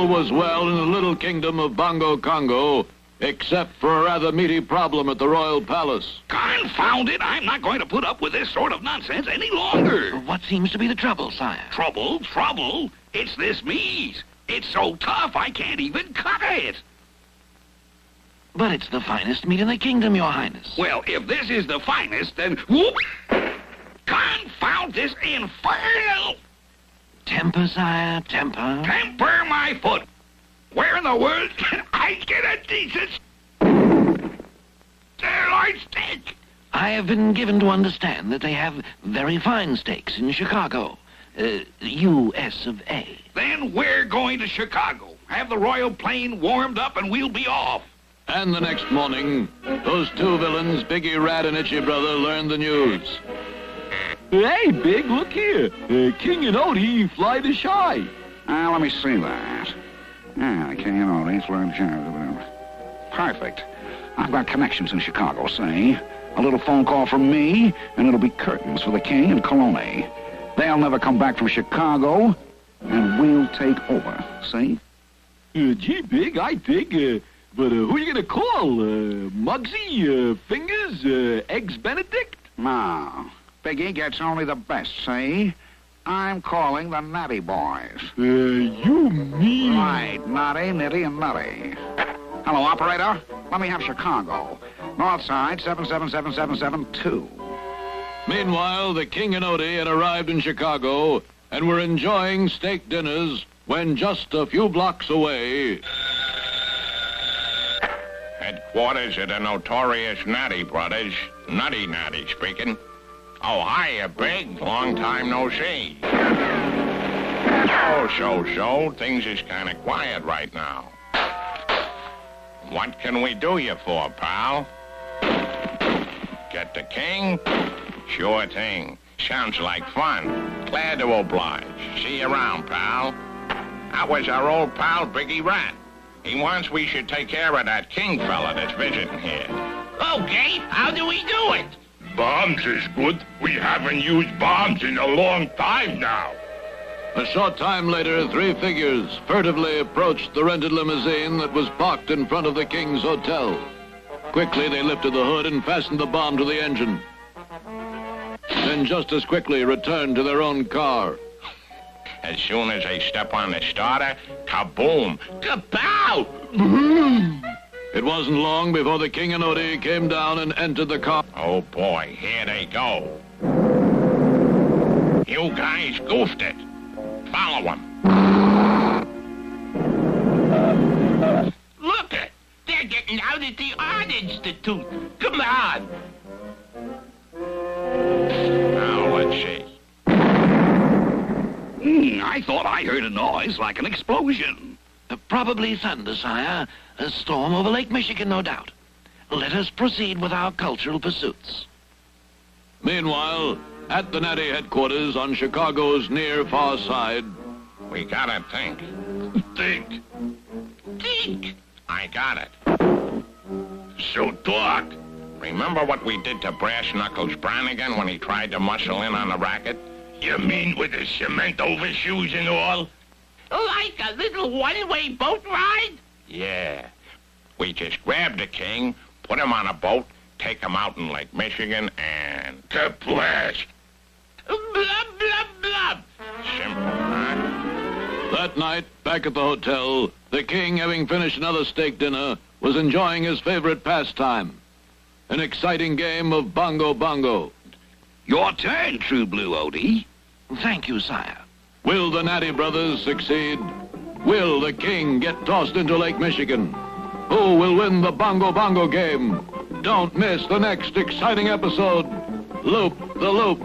was well in the little kingdom of Bongo Congo, except for a rather meaty problem at the royal palace. Confound it! I'm not going to put up with this sort of nonsense any longer. What seems to be the trouble, sire? Trouble? Trouble? It's this meat. It's so tough I can't even cut it. But it's the finest meat in the kingdom, your highness. Well, if this is the finest, then whoop! Confound this infernal! Temper, sire, temper. Temper my foot! Where in the world can I get a decent sirloin steak? I have been given to understand that they have very fine steaks in Chicago. U.S. of A. Then we're going to Chicago. Have the royal plane warmed up and we'll be off. And the next morning, those two villains, Biggie Rat and Itchy Brother, learned the news. Hey, Big, look here. King and Odie fly to shy. Let me see that. Yeah, King and Odie fly to shy. Perfect. I've got connections in Chicago, see? A little phone call from me, and it'll be curtains for the king and Colony. They'll never come back from Chicago, and we'll take over, see? Gee, Big, I think, but who are you gonna call? Muggsy, Fingers, Eggs Benedict? No. Biggie gets only the best, see? I'm calling the Natty Boys. You mean... Right, Natty, Nitty, and Nutty. Hello, operator. Let me have Chicago. North side, 777772. Meanwhile, the King and Odie had arrived in Chicago and were enjoying steak dinners when just a few blocks away... Headquarters of the notorious Natty Brothers. Nutty Natty speaking. Oh, hiya, Big. Long time no see. Oh, so. Things is kind of quiet right now. What can we do you for, pal? Get the king? Sure thing. Sounds like fun. Glad to oblige. See you around, pal. That was our old pal, Biggie Rat. He wants we should take care of that king fella that's visiting here. Okay, how do we do it? Bombs is good. We haven't used bombs in a long time now. A short time later, three figures furtively approached the rented limousine that was parked in front of the king's hotel. Quickly, they lifted the hood and fastened the bomb to the engine. Then just as quickly returned to their own car. As soon as they step on the starter, kaboom! Kapow! It wasn't long before the King and Odie came down and entered the car. Oh, boy, here they go. You guys goofed it. Follow them. Look it! They're getting out at the Art Institute. Come on! Now, let's see. I thought I heard a noise like an explosion. Probably thunder, sire. A storm over Lake Michigan, no doubt. Let us proceed with our cultural pursuits. Meanwhile, at the Natty headquarters on Chicago's near far side... We gotta think. Think. Think! I got it. So talk. Remember what we did to Brass Knuckles Brannigan when he tried to muscle in on the racket? You mean with the cement overshoes and all? Like a little one-way boat ride? Yeah. We just grabbed the king, put him on a boat, take him out in Lake Michigan, and... Kaplash! Blub, blub, blub! Simple, huh? That night, back at the hotel, the king, having finished another steak dinner, was enjoying his favorite pastime. An exciting game of bongo bongo. Your turn, True Blue Odie. Thank you, sire. Will the Natty Brothers succeed? Will the king get tossed into Lake Michigan? Who will win the bongo bongo game? Don't miss the next exciting episode. Loop the Loop.